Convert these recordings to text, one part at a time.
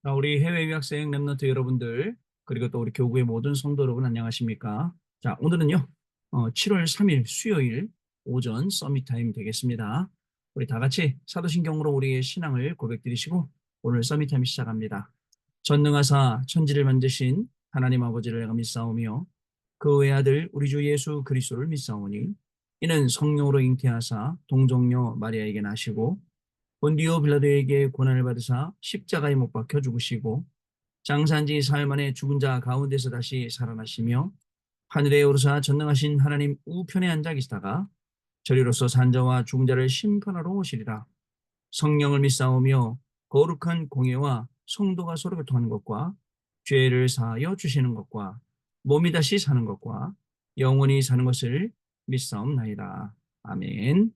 자, 우리 해외 유학생 랩런트 여러분들, 그리고 또 우리 교구의 모든 성도 여러분 안녕하십니까? 자, 오늘은요, 7월 3일 수요일 오전 서밋 타임 되겠습니다. 우리 다 같이 사도신경으로 우리의 신앙을 고백드리시고 오늘 서밋 타임 시작합니다. 전능하사 천지를 만드신 하나님 아버지를 내가 믿사오며 그 외아들 우리 주 예수 그리스도를 믿사오니 이는 성령으로 잉태하사 동정녀 마리아에게 나시고 본디오 빌라도에게 고난을 받으사 십자가에 못 박혀 죽으시고 장사한 지 사흘 만에 죽은 자 가운데서 다시 살아나시며 하늘에 오르사 전능하신 하나님 우편에 앉아 계시다가 저리로서 산자와 죽은 자를 심판하러 오시리라. 성령을 믿사오며 거룩한 공예와 성도가 서로 교통하는 것과 죄를 사하여 주시는 것과 몸이 다시 사는 것과 영원히 사는 것을 믿사옵나이다. 아멘.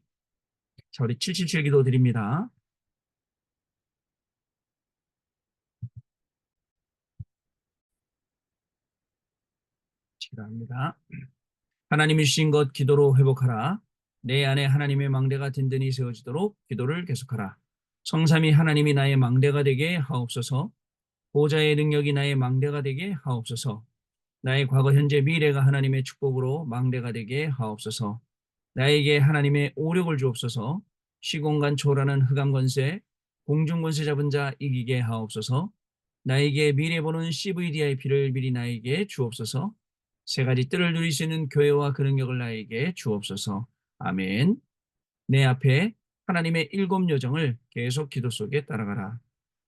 자, 우리 777 기도 드립니다. 기도합니다. 하나님이 주신 것 기도로 회복하라. 내 안에 하나님의 망대가 든든히 세워지도록 기도를 계속하라. 성삼위 하나님이 나의 망대가 되게 하옵소서. 보좌의 능력이 나의 망대가 되게 하옵소서. 나의 과거, 현재, 미래가 하나님의 축복으로 망대가 되게 하옵소서. 나에게 하나님의 오력을 주옵소서. 시공간 초월하는 흑암 권세, 공중 권세 잡은 자 이기게 하옵소서. 나에게 미래 보는 CVDIP를 미리 나에게 주옵소서. 세 가지 뜰을 누릴 수 있는 교회와 그 능력을 나에게 주옵소서. 아멘. 내 앞에 하나님의 일곱 요정을 계속 기도 속에 따라가라.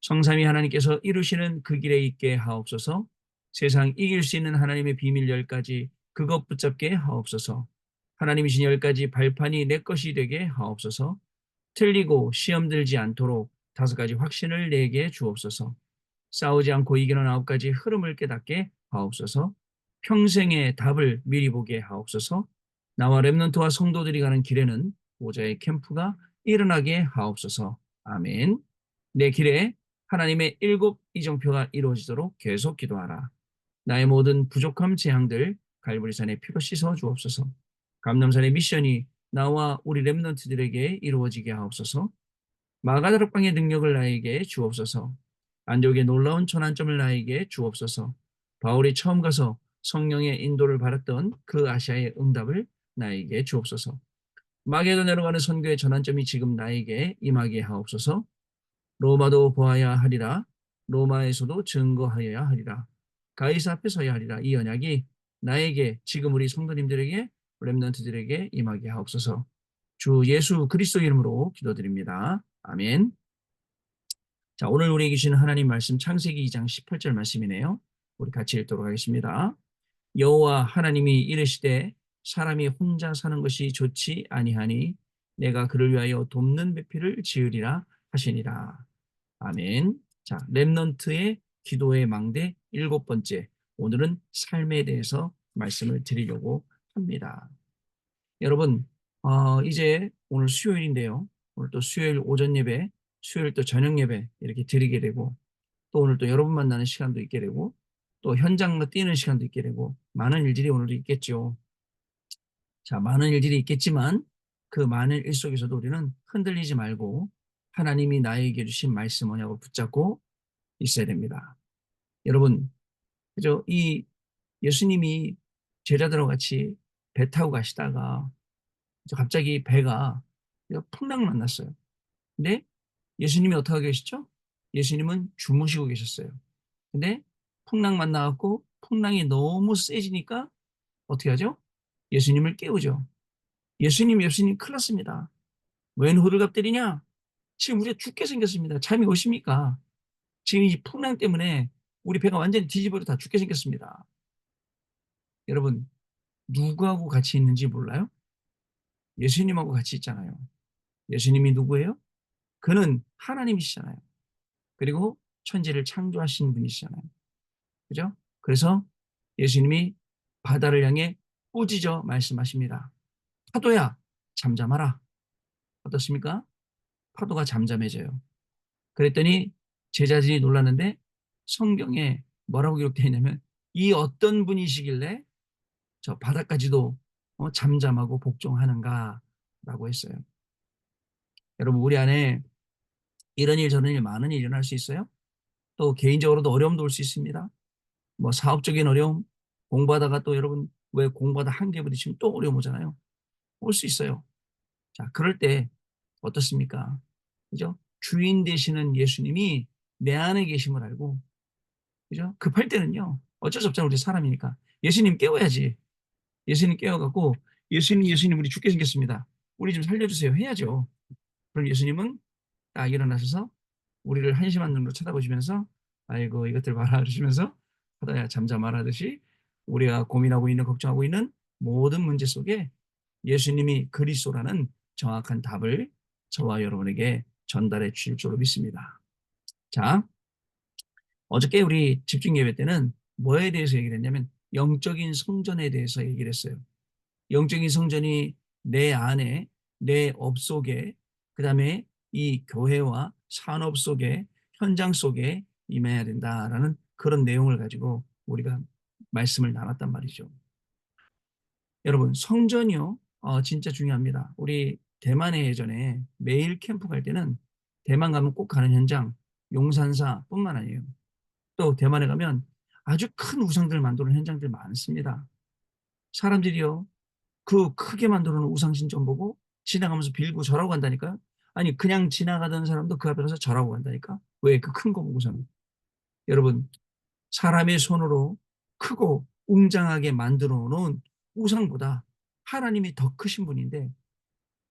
성삼위 하나님께서 이루시는 그 길에 있게 하옵소서. 세상 이길 수 있는 하나님의 비밀 10가지 그것 붙잡게 하옵소서. 하나님이신 10가지 발판이 내 것이 되게 하옵소서. 틀리고 시험 들지 않도록 5가지 확신을 내게 주옵소서. 싸우지 않고 이기는 9가지 흐름을 깨닫게 하옵소서. 평생의 답을 미리 보게 하옵소서. 나와 렘넌트와 성도들이 가는 길에는 보좌의 캠프가 일어나게 하옵소서. 아멘. 내 길에 하나님의 일곱 이정표가 이루어지도록 계속 기도하라. 나의 모든 부족함 재앙들 갈보리산의 피로 씻어 주옵소서. 감람산의 미션이 나와 우리 렘넌트들에게 이루어지게 하옵소서. 마가다락방의 능력을 나에게 주옵소서. 안디옥의 놀라운 전환점을 나에게 주옵소서. 바울이 처음 가서 성령의 인도를 받았던 그 아시아의 응답을 나에게 주옵소서. 마게도 내려가는 선교의 전환점이 지금 나에게 임하게 하옵소서. 로마도 보아야 하리라. 로마에서도 증거하여야 하리라. 가이사 앞에 서야 하리라. 이 언약이 나에게 지금 우리 성도님들에게 렘넌트들에게 임하게 하옵소서. 주 예수 그리스도 이름으로 기도드립니다. 아멘. 자, 오늘 우리에게 주신 하나님 말씀 창세기 2장 18절 말씀이네요. 우리 같이 읽도록 하겠습니다. 여호와 하나님이 이르시되 사람이 혼자 사는 것이 좋지 아니하니 내가 그를 위하여 돕는 배필을 지으리라 하시니라. 아멘. 자, 렘넌트의 기도의 망대 7번째. 오늘은 삶에 대해서 말씀을 드리려고 합니다. 여러분, 이제 오늘 수요일인데요. 오늘 또 수요일 오전 예배, 수요일 또 저녁 예배 이렇게 드리게 되고 또 오늘 또 여러분 만나는 시간도 있게 되고 또 현장으로 뛰는 시간도 있게 되고 많은 일들이 오늘도 있겠죠. 자, 많은 일들이 있겠지만 그 많은 일 속에서도 우리는 흔들리지 말고 하나님이 나에게 주신 말씀 뭐냐고 붙잡고 있어야 됩니다. 여러분, 그죠? 이 예수님이 제자들과 같이 배 타고 가시다가 갑자기 배가 풍랑을 만났어요. 근데 예수님이 어떻게 하고 계시죠? 예수님은 주무시고 계셨어요. 근데 풍랑 만나갖고 풍랑이 너무 세지니까 어떻게 하죠? 예수님을 깨우죠. 예수님 큰일 났습니다. 웬 호들갑 때리냐? 지금 우리가 죽게 생겼습니다. 잠이 오십니까? 지금 이 풍랑 때문에 우리 배가 완전히 뒤집어져 다 죽게 생겼습니다. 여러분, 누구하고 같이 있는지 몰라요? 예수님하고 같이 있잖아요. 예수님이 누구예요? 그는 하나님이시잖아요. 그리고 천지를 창조하신 분이시잖아요. 그죠? 그래서 예수님이 바다를 향해 꾸짖어 말씀하십니다. 파도야, 잠잠하라. 어떻습니까? 파도가 잠잠해져요. 그랬더니 제자들이 놀랐는데 성경에 뭐라고 기록되어 있냐면 이 어떤 분이시길래 저 바다까지도 잠잠하고 복종하는가 라고 했어요. 여러분, 우리 안에 이런 일 저런 일 많은 일이 일어날 수 있어요. 또 개인적으로도 어려움도 올 수 있습니다. 뭐 사업적인 어려움, 공부하다가 또 여러분 왜 공부하다 한계 부딪히면 또 어려움 오잖아요. 올 수 있어요. 자, 그럴 때 어떻습니까? 그죠? 주인 되시는 예수님이 내 안에 계심을 알고, 그죠? 급할 때는요, 어쩔 수 없잖아요. 우리 사람이니까. 예수님 깨워야지. 예수님 깨워갖고, 예수님, 우리 죽게 생겼습니다. 우리 좀 살려주세요. 해야죠. 그럼 예수님은 딱 일어나셔서 우리를 한심한 눈으로 쳐다보시면서, 아이고, 이것들 봐라. 그러시면서, 하다야 잠잠하라 하듯이 우리가 고민하고 있는, 걱정하고 있는 모든 문제 속에 예수님이 그리스도라는 정확한 답을 저와 여러분에게 전달해 주실 줄로 믿습니다. 자, 어저께 우리 집중 예배 때는 뭐에 대해서 얘기를 했냐면 영적인 성전에 대해서 얘기를 했어요. 영적인 성전이 내 안에, 내 업 속에, 그 다음에 이 교회와 산업 속에, 현장 속에 임해야 된다라는 그런 내용을 가지고 우리가 말씀을 나눴단 말이죠. 여러분, 성전이요. 진짜 중요합니다. 우리 대만에 예전에 매일 캠프 갈 때는 대만 가면 꼭 가는 현장, 용산사뿐만 아니에요. 또 대만에 가면 아주 큰 우상들 만드는 현장들 많습니다. 사람들이요. 그 크게 만들어 놓은 우상신전 보고 지나가면서 빌고 절하고 간다니까요. 아니, 그냥 지나가던 사람도 그 앞에 가서 절하고 간다니까. 왜? 그 큰 거 보고서는. 여러분, 사람의 손으로 크고 웅장하게 만들어 놓은 우상보다 하나님이 더 크신 분인데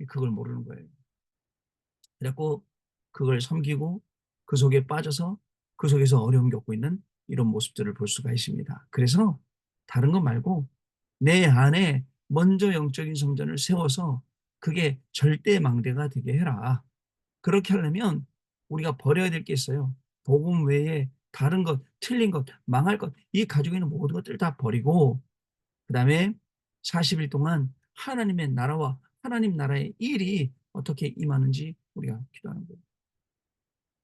그걸 모르는 거예요. 그래갖고 그걸 섬기고 그 속에 빠져서 그 속에서 어려움 겪고 있는 이런 모습들을 볼 수가 있습니다. 그래서 다른 거 말고 내 안에 먼저 영적인 성전을 세워서 그게 절대 망대가 되게 해라. 그렇게 하려면 우리가 버려야 될 게 있어요. 복음 외에 다른 것, 틀린 것, 망할 것, 이 가지고 있는 모든 것들을 다 버리고 그다음에 40일 동안 하나님의 나라와 하나님 나라의 일이 어떻게 임하는지 우리가 기도하는 거예요.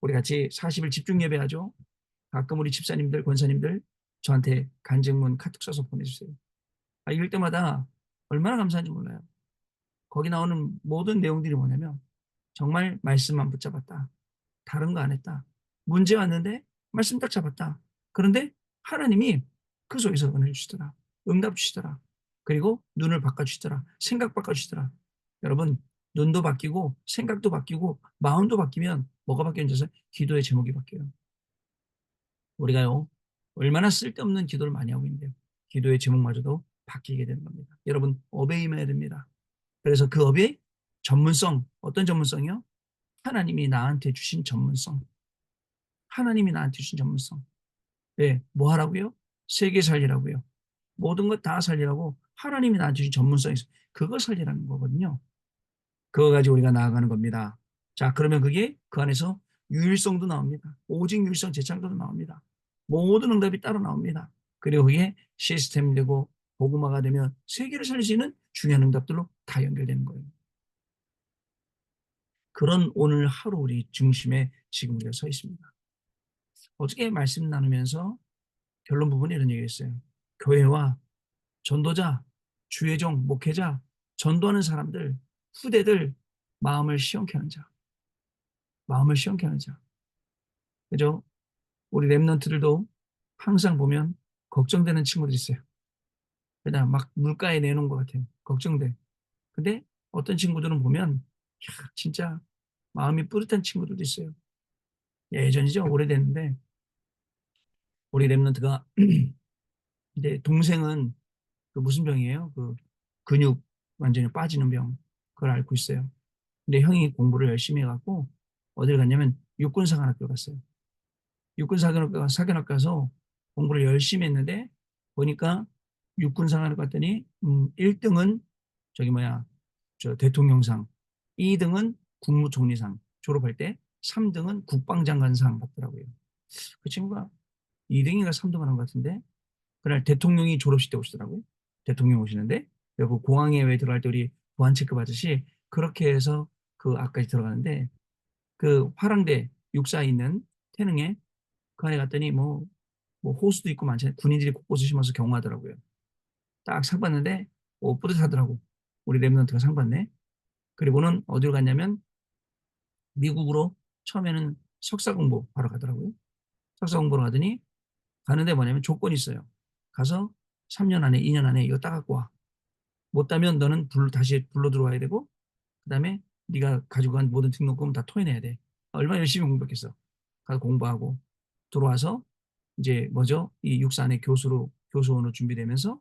우리 같이 40일 집중 예배하죠. 가끔 우리 집사님들, 권사님들 저한테 간증문 카톡 써서 보내주세요. 읽을 때마다 얼마나 감사한지 몰라요. 거기 나오는 모든 내용들이 뭐냐면 정말 말씀만 붙잡았다. 다른 거 안 했다. 문제 왔는데 말씀 딱 잡았다. 그런데 하나님이 그 속에서 은혜 주시더라. 응답 주시더라. 그리고 눈을 바꿔주시더라. 생각 바꿔주시더라. 여러분, 눈도 바뀌고 생각도 바뀌고 마음도 바뀌면 뭐가 바뀌는지 아세요? 기도의 제목이 바뀌어요. 우리가요, 얼마나 쓸데없는 기도를 많이 하고 있는데요. 기도의 제목마저도 바뀌게 되는 겁니다. 여러분, 업에 임해야 됩니다. 그래서 그 업의 전문성, 어떤 전문성이요? 하나님이 나한테 주신 전문성. 하나님이 나한테 주신 전문성. 네, 뭐 하라고요? 세계 살리라고요. 모든 것 다 살리라고 하나님이 나한테 주신 전문성이 있어요. 그거 살리라는 거거든요. 그거 가지고 우리가 나아가는 겁니다. 자, 그러면 그게 그 안에서 유일성도 나옵니다. 오직 유일성 재창조도 나옵니다. 모든 응답이 따로 나옵니다. 그리고 그게 시스템이 되고 복음화가 되면 세계를 살릴 수 있는 중요한 응답들로 다 연결되는 거예요. 그런 오늘 하루 우리 중심에 지금 우리가 서 있습니다. 어저께 말씀 나누면서 결론 부분에 이런 얘기를 했어요. 교회와 전도자, 주의종, 목회자, 전도하는 사람들, 후대들 마음을 시원케 하는 자. 마음을 시원케 하는 자. 그죠? 우리 랩런트들도 항상 보면 걱정되는 친구들이 있어요. 그냥 막 물가에 내놓은 것 같아요. 걱정돼. 근데 어떤 친구들은 보면 진짜 마음이 뿌듯한 친구들도 있어요. 예전이죠. 오래됐는데 우리 랩런트가 이제 동생은 그 무슨 병이에요? 그 근육 완전히 빠지는 병. 그걸 앓고 있어요. 근데 형이 공부를 열심히 해갖고 어딜 갔냐면 육군사관학교 갔어요. 육군사관학교 가서 공부를 열심히 했는데 보니까 육군사관학교 갔더니 1등은 저기 뭐야 저 대통령상, 2등은 국무총리상 졸업할 때, 3등은 국방장관상 받더라고요. 그 친구가 2등인가 3등 하는 것 같은데 그날 대통령이 졸업식 때 오시더라고요. 대통령 오시는데 그리고 공항에 왜 들어갈 때 우리 보안 체크 받듯이 그렇게 해서 그 앞까지 들어가는데 그 화랑대 육사에 있는 태능에 그 안에 갔더니 뭐 호수도 있고 많잖아요. 군인들이 곳곳을 심어서 경호하더라고요. 딱 상 받는데 뿌듯하더라고. 우리 랩런트가 상 받네. 그리고는 어디로 갔냐면 미국으로 처음에는 석사 공부 바로 가더라고요. 석사 공부를 가더니 가는데 뭐냐면 조건이 있어요. 가서 3년 안에 2년 안에 이거 따갖고 와. 못 따면 너는 다시 불러 들어와야 되고 그다음에 네가 가지고 간 모든 등록금 다 토해내야 돼. 얼마나 열심히 공부했겠어. 가서 공부하고 들어와서 이제 뭐죠? 이 육사안의 교수원으로 준비되면서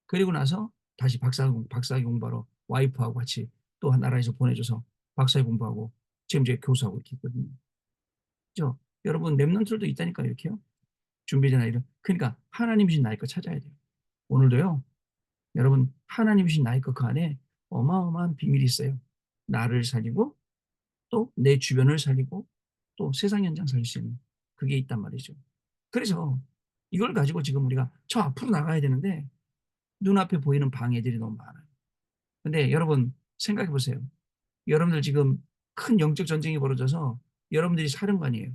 그리고 나서 다시 박사학위 공부하러 와이프하고 같이 또 나라에서 보내줘서 박사학위 공부하고 지금 이제 교수하고 이렇게 있거든요. 그죠? 여러분 랩런트들도 있다니까요. 이렇게요. 준비되나 이런. 그러니까 하나님이신 나의 것 찾아야 돼요. 오늘도요. 여러분 하나님이신 나의 것 그 안에 어마어마한 비밀이 있어요. 나를 살리고 또 내 주변을 살리고 또 세상 현장 살릴 수 있는 그게 있단 말이죠. 그래서 이걸 가지고 지금 우리가 저 앞으로 나가야 되는데 눈앞에 보이는 방해들이 너무 많아요. 근데 여러분 생각해 보세요. 여러분들 지금 큰 영적 전쟁이 벌어져서 여러분들이 사령관이에요.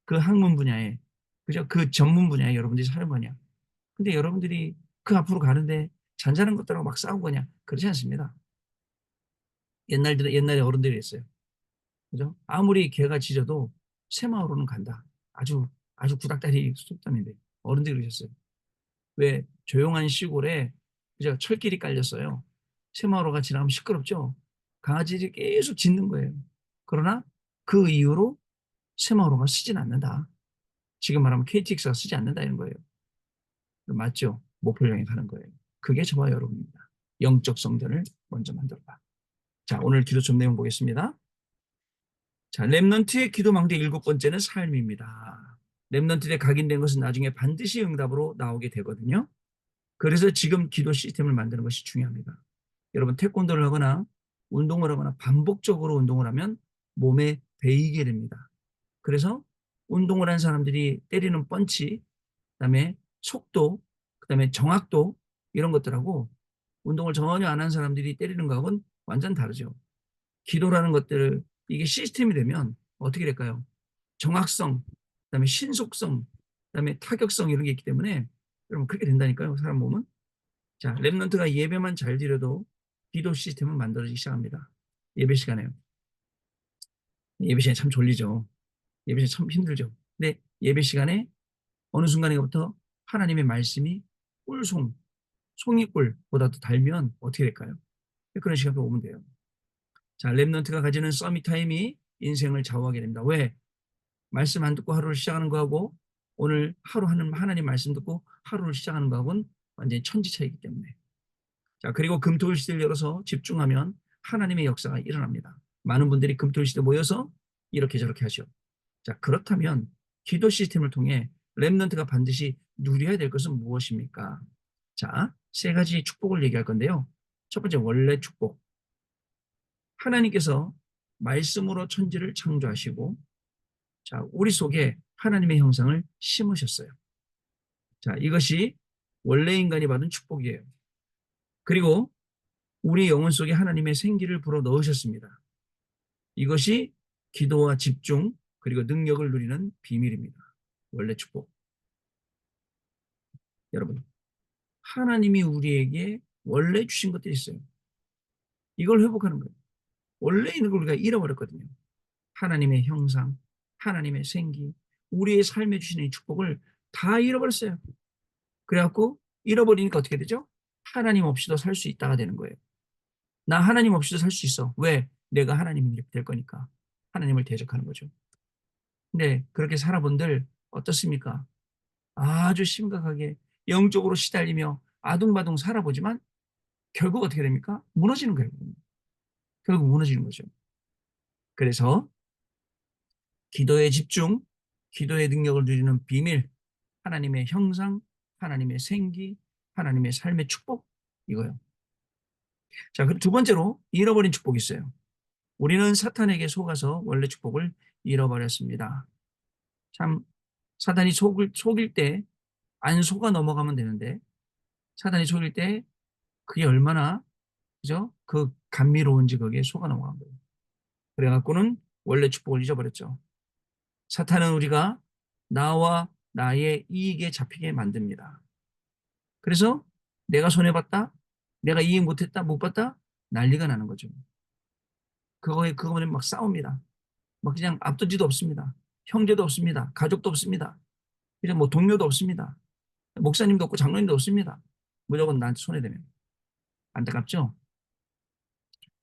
그 학문 분야에. 그죠? 그 전문 분야에 여러분들이 사령관이야. 근데 여러분들이 그 앞으로 가는데 잔잔한 것들하고 막 싸운 거냐? 그렇지 않습니다. 옛날에 어른들이 했어요. 그죠? 아무리 개가 짖어도 새마을로는 간다. 아주 구닥다리 속담인데 어른들이 그러셨어요. 왜 조용한 시골에 그죠? 철길이 깔렸어요. 새마을호가 지나가면 시끄럽죠. 강아지들이 계속 짖는 거예요. 그러나 그 이후로 새마을호가 쓰진 않는다. 지금 말하면 KTX가 쓰지 않는다 이런 거예요. 맞죠? 목표를 향해 가는 거예요. 그게 저와 여러분입니다. 영적 성전을 먼저 만들어라. 자, 오늘 기도 좀 내용 보겠습니다. 자, 렘넌트의 기도 망대 일곱 번째는 삶입니다. 렘넌트에 각인된 것은 나중에 반드시 응답으로 나오게 되거든요. 그래서 지금 기도 시스템을 만드는 것이 중요합니다. 여러분 태권도를 하거나 운동을 하거나 반복적으로 운동을 하면 몸에 배이게 됩니다. 그래서 운동을 한 사람들이 때리는 펀치, 그다음에 속도, 그다음에 정확도 이런 것들하고 운동을 전혀 안 한 사람들이 때리는 거하고는 완전 다르죠. 기도라는 것들 이게 시스템이 되면 어떻게 될까요? 정확성, 그다음에 신속성, 그다음에 타격성 이런 게 있기 때문에 여러분 그렇게 된다니까요. 사람 몸은. 자, 랩런트가 예배만 잘 드려도 기도 시스템은 만들어지기 시작합니다. 예배 시간에요. 예배 시간에 참 졸리죠. 예배 시간에 참 힘들죠. 근데 예배 시간에 어느 순간에부터 하나님의 말씀이 송이꿀보다도 달면 어떻게 될까요? 그런 시간도 오면 돼요. 자, 랩런트가 가지는 서밋 타임이 인생을 좌우하게 됩니다. 왜? 말씀 안 듣고 하루를 시작하는 거하고 오늘 하루 하나님 말씀 듣고 하루를 시작하는 거하고는 완전히 천지 차이기 때문에. 자, 그리고 금토일 시대를 열어서 집중하면 하나님의 역사가 일어납니다. 많은 분들이 금토일 시대 모여서 이렇게 저렇게 하죠. 자, 그렇다면 기도 시스템을 통해 렘넌트가 반드시 누려야 될 것은 무엇입니까? 자, 세 가지 축복을 얘기할 건데요. 첫 번째, 원래 축복. 하나님께서 말씀으로 천지를 창조하시고, 자, 우리 속에 하나님의 형상을 심으셨어요. 자, 이것이 원래 인간이 받은 축복이에요. 그리고 우리 영혼 속에 하나님의 생기를 불어 넣으셨습니다. 이것이 기도와 집중 그리고 능력을 누리는 비밀입니다. 원래 축복. 여러분, 하나님이 우리에게 원래 주신 것들이 있어요. 이걸 회복하는 거예요. 원래 있는 걸 우리가 잃어버렸거든요. 하나님의 형상, 하나님의 생기, 우리의 삶에 주시는 이 축복을 다 잃어버렸어요. 그래갖고 잃어버리니까 어떻게 되죠? 하나님 없이도 살 수 있다가 되는 거예요. 나 하나님 없이도 살 수 있어. 왜? 내가 하나님이 될 거니까. 하나님을 대적하는 거죠. 근데 그렇게 살아본들 어떻습니까? 아주 심각하게 영적으로 시달리며 아둥바둥 살아보지만 결국 어떻게 됩니까? 무너지는 거예요. 결국 무너지는 거죠. 그래서 기도의 집중, 기도의 능력을 누리는 비밀, 하나님의 형상, 하나님의 생기, 하나님의 삶의 축복 이거요. 자, 그리고 두 번째로 잃어버린 축복이 있어요. 우리는 사탄에게 속아서 원래 축복을 잃어버렸습니다. 참 사탄이 속일 때 안 속아 넘어가면 되는데 사탄이 속일 때 그게 얼마나 그죠? 그 감미로운지 거기에 속아 넘어간 거예요. 그래갖고는 원래 축복을 잊어버렸죠. 사탄은 우리가 나와 나의 이익에 잡히게 만듭니다. 그래서 내가 손해봤다, 내가 이익 못했다, 못 봤다, 난리가 나는 거죠. 그거에 막 싸웁니다. 막 그냥 앞도지도 없습니다. 형제도 없습니다. 가족도 없습니다. 이제 뭐 동료도 없습니다. 목사님도 없고 장로님도 없습니다. 무조건 나한테 손해되면. 안타깝죠?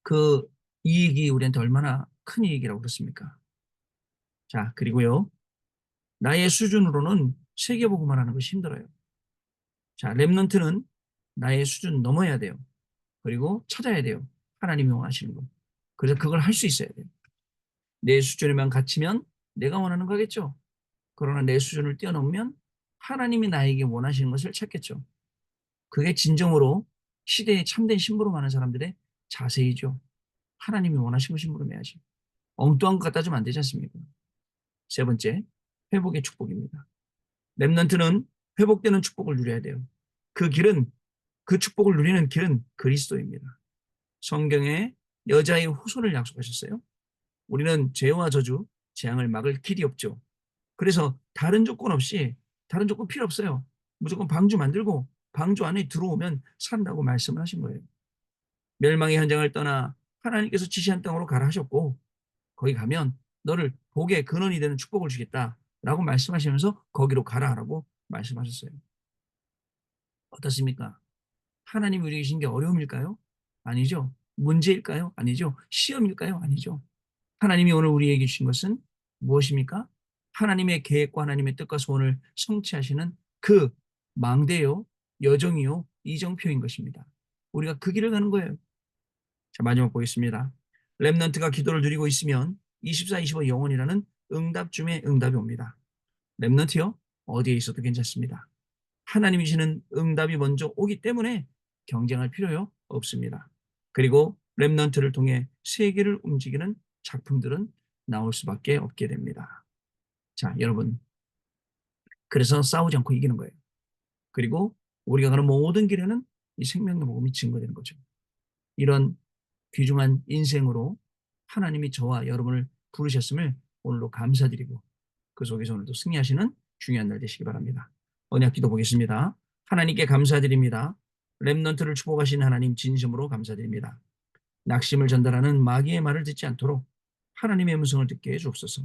그 이익이 우리한테 얼마나 큰 이익이라고 그렇습니까? 자, 그리고요. 나의 수준으로는 세계복음을 하는 것이 힘들어요. 자, 렘넌트는 나의 수준 넘어야 돼요. 그리고 찾아야 돼요. 하나님이 원하시는 거. 그래서 그걸 할 수 있어야 돼요. 내 수준에만 갇히면 내가 원하는 거겠죠. 그러나 내 수준을 뛰어넘으면 하나님이 나에게 원하시는 것을 찾겠죠. 그게 진정으로 시대에 참된 신부로 많은 사람들의 자세이죠. 하나님이 원하시는 신부로 매야지. 엉뚱한 것 갖다 주면 안 되지 않습니까? 세 번째, 회복의 축복입니다. 렘넌트는 회복되는 축복을 누려야 돼요. 그 길은, 그 축복을 누리는 길은 그리스도입니다. 성경에 여자의 후손을 약속하셨어요. 우리는 죄와 저주, 재앙을 막을 길이 없죠. 그래서 다른 조건 없이, 다른 조건 필요 없어요. 무조건 방주 만들고 방주 안에 들어오면 산다고 말씀을 하신 거예요. 멸망의 현장을 떠나 하나님께서 지시한 땅으로 가라 하셨고, 거기 가면 너를 복의 근원이 되는 축복을 주겠다라고 말씀하시면서 거기로 가라라고 말씀하셨어요. 어떻습니까? 하나님이 우리에게 주신 게 어려움일까요? 아니죠. 문제일까요? 아니죠. 시험일까요? 아니죠. 하나님이 오늘 우리에게 주신 것은 무엇입니까? 하나님의 계획과 하나님의 뜻과 소원을 성취하시는 그 망대요, 여정이요, 이정표인 것입니다. 우리가 그 길을 가는 거예요. 자, 마지막 보겠습니다. 렘넌트가 기도를 드리고 있으면 24, 25 영혼이라는 응답 중에 응답이 옵니다. 렘넌트요? 어디에 있어도 괜찮습니다. 하나님이 주시는 응답이 먼저 오기 때문에 경쟁할 필요요 없습니다. 그리고 렘넌트를 통해 세계를 움직이는 작품들은 나올 수밖에 없게 됩니다. 자, 여러분. 그래서 싸우지 않고 이기는 거예요. 그리고 우리가 가는 모든 길에는 이 생명의 복음이 증거되는 거죠. 이런 귀중한 인생으로 하나님이 저와 여러분을 부르셨음을 오늘도 감사드리고 그 속에서 오늘도 승리하시는 중요한 날 되시기 바랍니다. 언약 기도 보겠습니다. 하나님께 감사드립니다. 렘넌트를 축복하신 하나님 진심으로 감사드립니다. 낙심을 전달하는 마귀의 말을 듣지 않도록 하나님의 음성을 듣게 해주옵소서.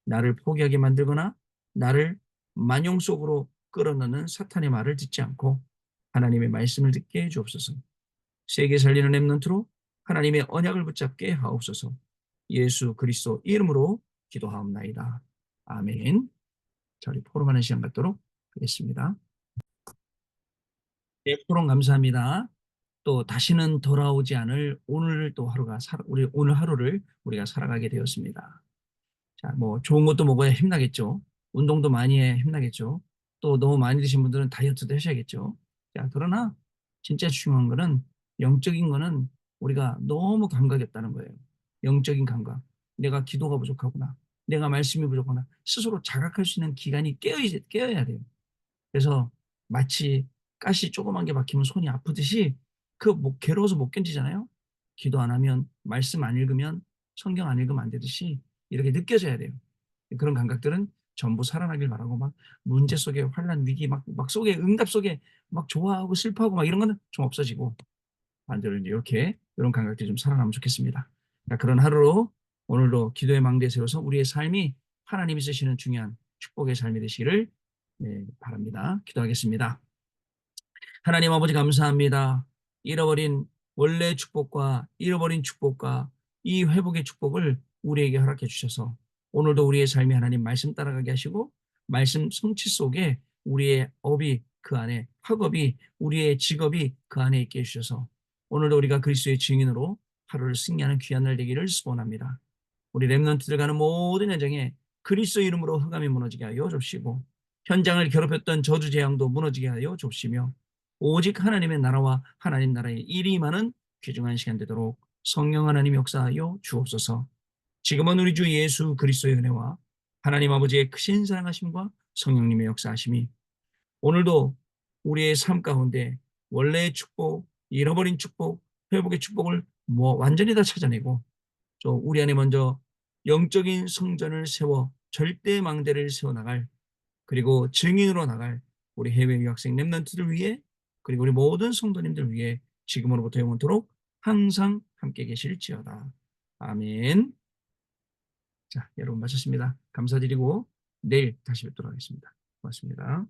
나를 포기하게 만들거나 나를 만용 속으로 끌어넣는 사탄의 말을 듣지 않고 하나님의 말씀을 듣게 해주옵소서. 세계 살리는 렘넌트로 하나님의 언약을 붙잡게 하옵소서. 예수 그리스도 이름으로 기도하옵나이다. 아멘. 저희 포럼하는 시간 갖도록 하겠습니다. 네, 포럼 감사합니다. 또 다시는 돌아오지 않을 오늘 또 하루가 우리 오늘 하루를 우리가 살아가게 되었습니다. 자, 뭐 좋은 것도 먹어야 힘나겠죠. 운동도 많이 해야 힘나겠죠. 또 너무 많이 드신 분들은 다이어트도 하셔야겠죠. 자, 그러나 진짜 중요한 거는 영적인 거는 우리가 너무 감각이 없다는 거예요. 영적인 감각. 내가 기도가 부족하구나. 내가 말씀이 부족하구나. 스스로 자각할 수 있는 기간이 깨어야 돼요. 그래서 마치 가시 조그만 게 박히면 손이 아프듯이 괴로워서 못 견디잖아요. 기도 안 하면, 말씀 안 읽으면, 성경 안 읽으면 안 되듯이 이렇게 느껴져야 돼요. 그런 감각들은 전부 살아나길 바라고 막 문제 속에 환란 위기 막 속에 응답 속에 막 좋아하고 슬퍼하고 막 이런 거는 좀 없어지고 반대로 이렇게 이런 감각들이 좀 살아나면 좋겠습니다. 자, 그런 하루로 오늘도 기도의 망대에 세워서 우리의 삶이 하나님이 쓰시는 중요한 축복의 삶이 되시기를 바랍니다. 기도하겠습니다. 하나님 아버지 감사합니다. 잃어버린 원래의 축복과 잃어버린 축복과 이 회복의 축복을 우리에게 허락해 주셔서 오늘도 우리의 삶이 하나님 말씀 따라가게 하시고 말씀 성취 속에 우리의 업이 그 안에 학업이 우리의 직업이 그 안에 있게 해주셔서 오늘도 우리가 그리스도의 증인으로 하루를 승리하는 귀한 날 되기를 소원합니다. 우리 렘넌트들 가는 모든 현장에 그리스도 이름으로 흑암이 무너지게 하여 줍시고 현장을 괴롭혔던 저주 재앙도 무너지게 하여 줍시며 오직 하나님의 나라와 하나님 나라의 일이 임하는 귀중한 시간 되도록 성령 하나님 역사하여 주옵소서. 지금은 우리 주 예수 그리스도의 은혜와 하나님 아버지의 크신 사랑하심과 성령님의 역사하심이 오늘도 우리의 삶 가운데 원래의 축복, 잃어버린 축복, 회복의 축복을 완전히 다 찾아내고 또 우리 안에 먼저 영적인 성전을 세워 절대 망대를 세워나갈 그리고 증인으로 나갈 우리 해외 유학생 렘넌트들 위해 그리고 우리 모든 성도님들 위해 지금으로부터 영원토록 항상 함께 계실지어다. 아멘. 자, 여러분 마쳤습니다. 감사드리고 내일 다시 뵙도록 하겠습니다. 고맙습니다.